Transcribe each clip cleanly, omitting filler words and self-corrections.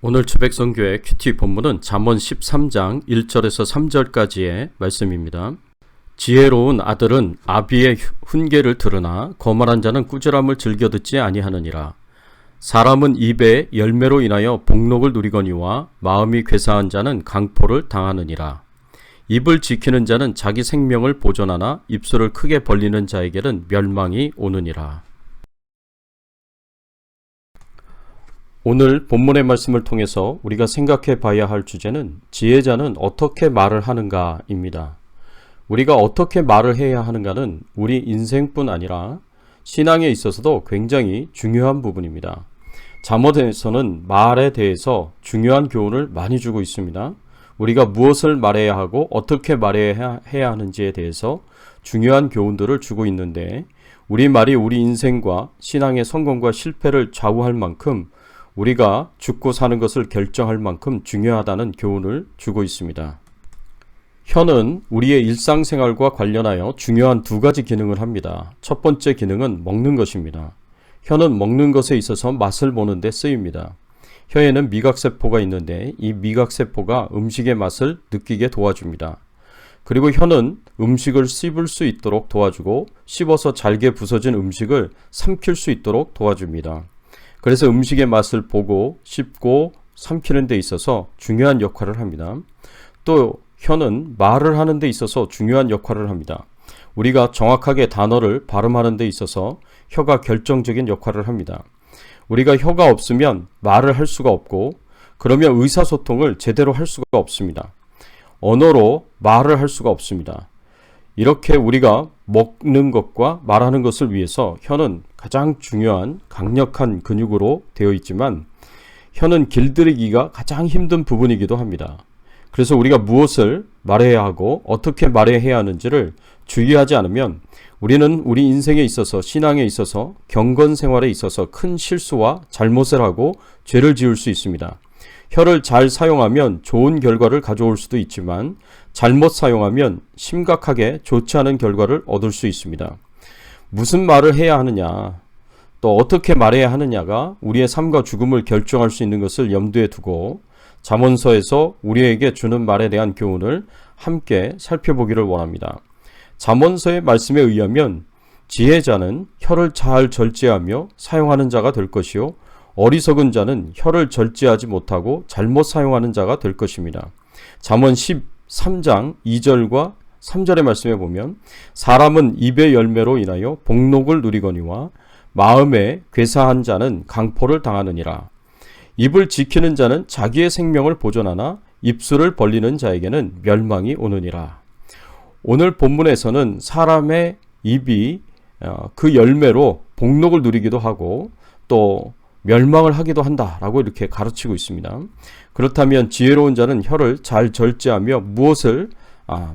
오늘 주백성교회 큐티 본문은 잠언 13장 1절에서 3절까지의 말씀입니다. 지혜로운 아들은 아비의 훈계를 들으나 거만한 자는 꾸지람을 즐겨 듣지 아니하느니라. 사람은 입의 열매로 인하여 복록을 누리거니와 마음이 괴사한 자는 강포를 당하느니라. 입을 지키는 자는 자기 생명을 보존하나 입술을 크게 벌리는 자에게는 멸망이 오느니라. 오늘 본문의 말씀을 통해서 우리가 생각해 봐야 할 주제는 지혜자는 어떻게 말을 하는가입니다. 우리가 어떻게 말을 해야 하는가는 우리 인생뿐 아니라 신앙에 있어서도 굉장히 중요한 부분입니다. 잠언에서는 말에 대해서 중요한 교훈을 많이 주고 있습니다. 우리가 무엇을 말해야 하고 어떻게 말해야 하는지에 대해서 중요한 교훈들을 주고 있는데 우리 말이 우리 인생과 신앙의 성공과 실패를 좌우할 만큼 우리가 죽고 사는 것을 결정할 만큼 중요하다는 교훈을 주고 있습니다. 혀는 우리의 일상생활과 관련하여 중요한 두 가지 기능을 합니다. 첫 번째 기능은 먹는 것입니다. 혀는 먹는 것에 있어서 맛을 보는 데 쓰입니다. 혀에는 미각세포가 있는데 이 미각세포가 음식의 맛을 느끼게 도와줍니다. 그리고 혀는 음식을 씹을 수 있도록 도와주고 씹어서 잘게 부서진 음식을 삼킬 수 있도록 도와줍니다. 그래서 음식의 맛을 보고 씹고 삼키는 데 있어서 중요한 역할을 합니다. 또 혀는 말을 하는 데 있어서 중요한 역할을 합니다. 우리가 정확하게 단어를 발음하는 데 있어서 혀가 결정적인 역할을 합니다. 우리가 혀가 없으면 말을 할 수가 없고 그러면 의사소통을 제대로 할 수가 없습니다. 언어로 말을 할 수가 없습니다. 이렇게 우리가 먹는 것과 말하는 것을 위해서 혀는 가장 중요한 강력한 근육으로 되어 있지만 혀는 길들이기가 가장 힘든 부분이기도 합니다. 그래서 우리가 무엇을 말해야 하고 어떻게 말해야 하는지를 주의하지 않으면 우리는 우리 인생에 있어서 신앙에 있어서 경건 생활에 있어서 큰 실수와 잘못을 하고 죄를 지을 수 있습니다. 혀를 잘 사용하면 좋은 결과를 가져올 수도 있지만 잘못 사용하면 심각하게 좋지 않은 결과를 얻을 수 있습니다. 무슨 말을 해야 하느냐, 또 어떻게 말해야 하느냐가 우리의 삶과 죽음을 결정할 수 있는 것을 염두에 두고 잠언서에서 우리에게 주는 말에 대한 교훈을 함께 살펴보기를 원합니다. 잠언서의 말씀에 의하면 지혜자는 혀를 잘 절제하며 사용하는 자가 될 것이요 어리석은 자는 혀를 절제하지 못하고 잘못 사용하는 자가 될 것입니다. 잠언 13장 2절과 3절의 말씀에 보면 사람은 입의 열매로 인하여 복록을 누리거니와 마음에 괴사한 자는 강포를 당하느니라. 입을 지키는 자는 자기의 생명을 보존하나 입술을 벌리는 자에게는 멸망이 오느니라. 오늘 본문에서는 사람의 입이 그 열매로 복록을 누리기도 하고 또 멸망을 하기도 한다라고 이렇게 가르치고 있습니다. 그렇다면 지혜로운 자는 혀를 잘 절제하며 무엇을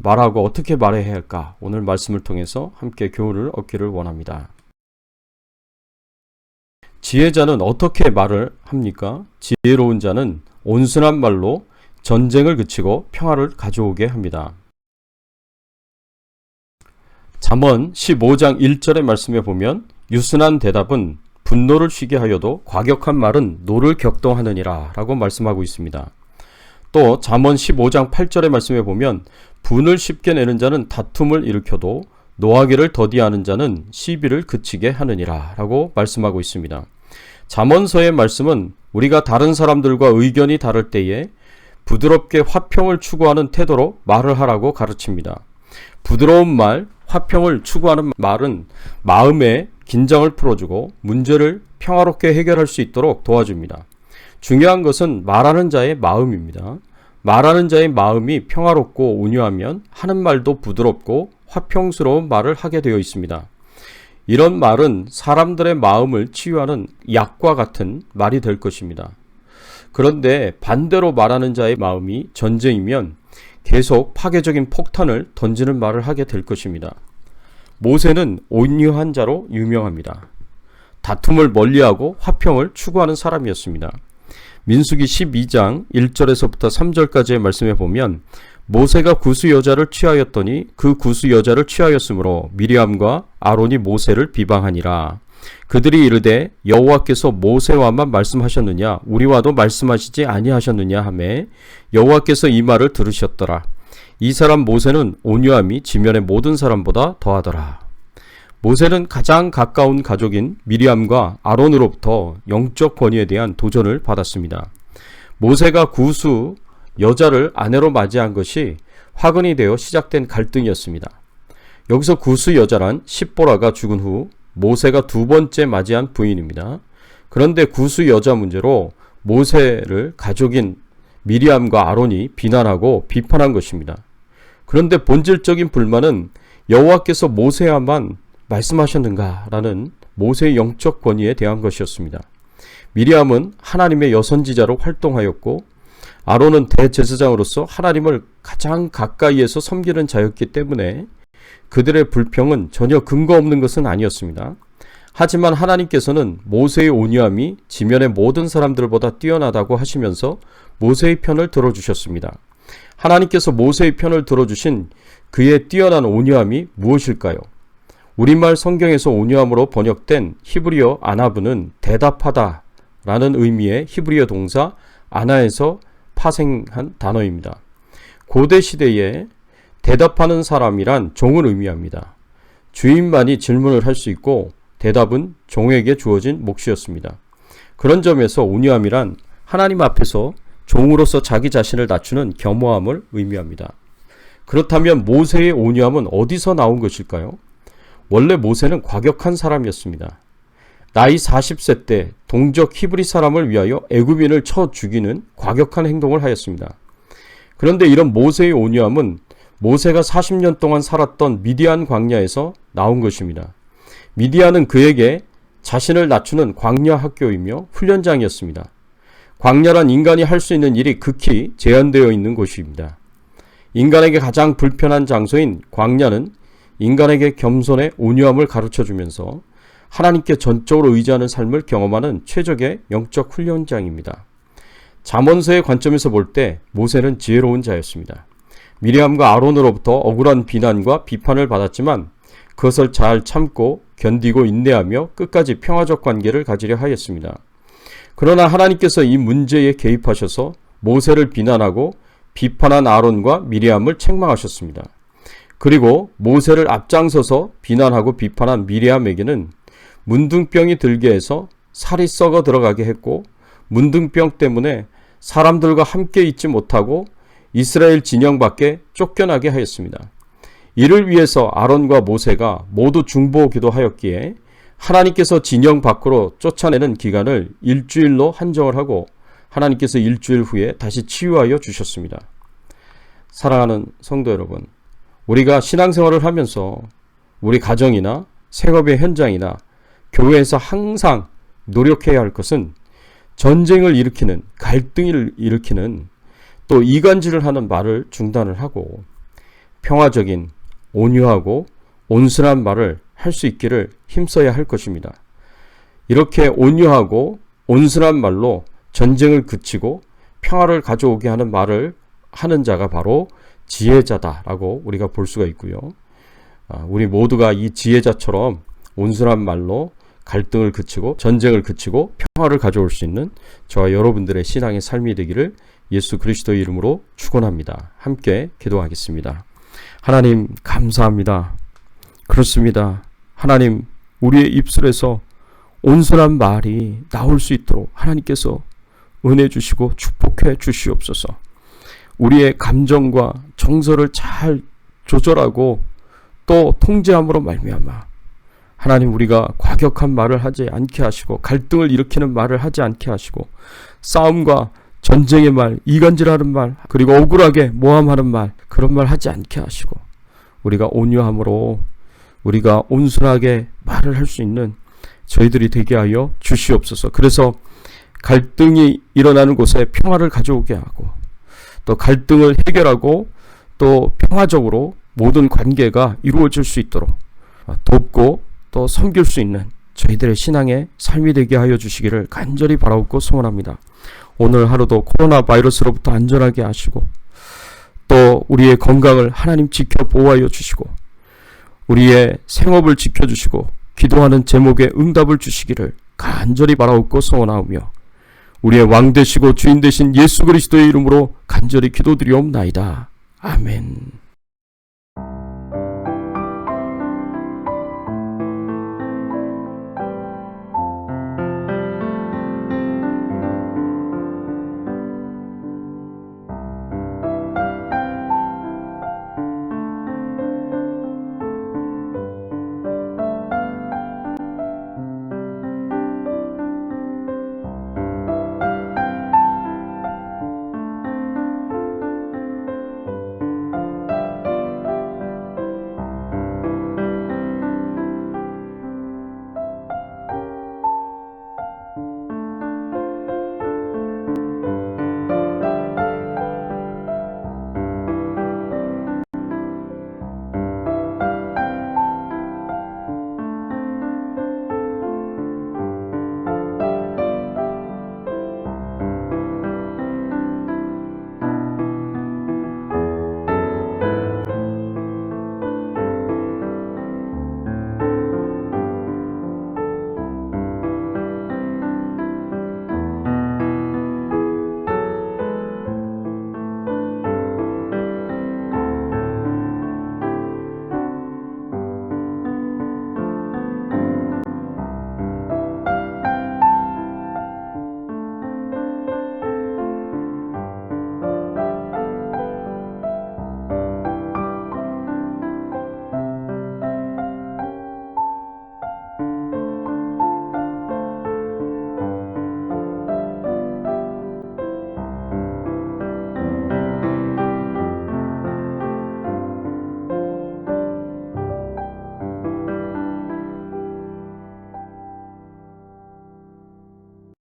말하고 어떻게 말해야 할까? 오늘 말씀을 통해서 함께 교훈을 얻기를 원합니다. 지혜자는 어떻게 말을 합니까? 지혜로운 자는 온순한 말로 전쟁을 그치고 평화를 가져오게 합니다. 잠언 15장 1절의 말씀에 보면 유순한 대답은 분노를 쉬게 하여도 과격한 말은 노를 격동하느니라 라고 말씀하고 있습니다. 또 잠언 15장 8절의 말씀에 보면 분을 쉽게 내는 자는 다툼을 일으켜도 노하기를 더디하는 자는 시비를 그치게 하느니라 라고 말씀하고 있습니다. 잠언서의 말씀은 우리가 다른 사람들과 의견이 다를 때에 부드럽게 화평을 추구하는 태도로 말을 하라고 가르칩니다. 부드러운 말, 화평을 추구하는 말은 마음의 긴장을 풀어주고 문제를 평화롭게 해결할 수 있도록 도와줍니다. 중요한 것은 말하는 자의 마음입니다. 말하는 자의 마음이 평화롭고 온유하면 하는 말도 부드럽고 화평스러운 말을 하게 되어 있습니다. 이런 말은 사람들의 마음을 치유하는 약과 같은 말이 될 것입니다. 그런데 반대로 말하는 자의 마음이 전쟁이면 계속 파괴적인 폭탄을 던지는 말을 하게 될 것입니다. 모세는 온유한 자로 유명합니다. 다툼을 멀리하고 화평을 추구하는 사람이었습니다. 민수기 12장 1절에서부터 3절까지의 말씀에 보면 모세가 구스 여자를 취하였더니 그 구스 여자를 취하였으므로 미리암과 아론이 모세를 비방하니라. 그들이 이르되 여호와께서 모세와만 말씀하셨느냐 우리와도 말씀하시지 아니하셨느냐 하매 여호와께서 이 말을 들으셨더라. 이 사람 모세는 온유함이 지면의 모든 사람보다 더하더라. 모세는 가장 가까운 가족인 미리암과 아론으로부터 영적 권위에 대한 도전을 받았습니다. 모세가 구수 여자를 아내로 맞이한 것이 화근이 되어 시작된 갈등이었습니다. 여기서 구수 여자란 십보라가 죽은 후 모세가 두 번째 맞이한 부인입니다. 그런데 구수 여자 문제로 모세를 가족인 미리암과 아론이 비난하고 비판한 것입니다. 그런데 본질적인 불만은 여호와께서 모세와만 말씀하셨는가라는 모세의 영적 권위에 대한 것이었습니다. 미리암은 하나님의 여선지자로 활동하였고 아론은 대제사장으로서 하나님을 가장 가까이에서 섬기는 자였기 때문에 그들의 불평은 전혀 근거 없는 것은 아니었습니다. 하지만 하나님께서는 모세의 온유함이 지면의 모든 사람들보다 뛰어나다고 하시면서 모세의 편을 들어주셨습니다. 하나님께서 모세의 편을 들어주신 그의 뛰어난 온유함이 무엇일까요? 우리말 성경에서 온유함으로 번역된 히브리어 아나브는 대답하다 라는 의미의 히브리어 동사 아나에서 파생한 단어입니다. 고대 시대에 대답하는 사람이란 종을 의미합니다. 주인만이 질문을 할 수 있고 대답은 종에게 주어진 몫이었습니다. 그런 점에서 온유함이란 하나님 앞에서 종으로서 자기 자신을 낮추는 겸허함을 의미합니다. 그렇다면 모세의 온유함은 어디서 나온 것일까요? 원래 모세는 과격한 사람이었습니다. 나이 40세 때 동족 히브리 사람을 위하여 애굽인을 쳐 죽이는 과격한 행동을 하였습니다. 그런데 이런 모세의 온유함은 모세가 40년 동안 살았던 미디안 광야에서 나온 것입니다. 미디안은 그에게 자신을 낮추는 광야 학교이며 훈련장이었습니다. 광야란 인간이 할 수 있는 일이 극히 제한되어 있는 곳입니다. 인간에게 가장 불편한 장소인 광야는 인간에게 겸손의 온유함을 가르쳐주면서 하나님께 전적으로 의지하는 삶을 경험하는 최적의 영적 훈련장입니다. 잠언서의 관점에서 볼 때 모세는 지혜로운 자였습니다. 미리암과 아론으로부터 억울한 비난과 비판을 받았지만 그것을 잘 참고 견디고 인내하며 끝까지 평화적 관계를 가지려 하였습니다. 그러나 하나님께서 이 문제에 개입하셔서 모세를 비난하고 비판한 아론과 미리암을 책망하셨습니다. 그리고 모세를 앞장서서 비난하고 비판한 미리암에게는 문둥병이 들게 해서 살이 썩어 들어가게 했고 문둥병 때문에 사람들과 함께 있지 못하고 이스라엘 진영 밖에 쫓겨나게 하였습니다. 이를 위해서 아론과 모세가 모두 중보 기도하였기에 하나님께서 진영 밖으로 쫓아내는 기간을 일주일로 한정을 하고 하나님께서 일주일 후에 다시 치유하여 주셨습니다. 사랑하는 성도 여러분, 우리가 신앙생활을 하면서 우리 가정이나 생업의 현장이나 교회에서 항상 노력해야 할 것은 전쟁을 일으키는, 갈등을 일으키는 또 이간질을 하는 말을 중단을 하고 평화적인, 온유하고 온순한 말을 할 수 있기를 힘써야 할 것입니다. 이렇게 온유하고 온순한 말로 전쟁을 그치고 평화를 가져오게 하는 말을 하는 자가 바로 지혜자다라고 우리가 볼 수가 있고요. 우리 모두가 이 지혜자처럼 온순한 말로 갈등을 그치고 전쟁을 그치고 평화를 가져올 수 있는 저와 여러분들의 신앙의 삶이 되기를 예수 그리스도의 이름으로 축원합니다. 함께 기도하겠습니다. 하나님 감사합니다. 그렇습니다. 하나님, 우리의 입술에서 온순한 말이 나올 수 있도록 하나님께서 은혜 주시고 축복해 주시옵소서. 우리의 감정과 정서를 잘 조절하고 또 통제함으로 말미암아 하나님, 우리가 과격한 말을 하지 않게 하시고 갈등을 일으키는 말을 하지 않게 하시고 싸움과 전쟁의 말, 이간질하는 말, 그리고 억울하게 모함하는 말, 그런 말 하지 않게 하시고 우리가 온유함으로 우리가 온순하게 말을 할 수 있는 저희들이 되게 하여 주시옵소서. 그래서 갈등이 일어나는 곳에 평화를 가져오게 하고 또 갈등을 해결하고 또 평화적으로 모든 관계가 이루어질 수 있도록 돕고 또 섬길 수 있는 저희들의 신앙의 삶이 되게 하여 주시기를 간절히 바라옵고 소원합니다. 오늘 하루도 코로나 바이러스로부터 안전하게 하시고 또 우리의 건강을 하나님 지켜 보호하여 주시고 우리의 생업을 지켜주시고 기도하는 제목에 응답을 주시기를 간절히 바라옵고 소원하오며 우리의 왕 되시고 주인 되신 예수 그리스도의 이름으로 간절히 기도드리옵나이다. 아멘.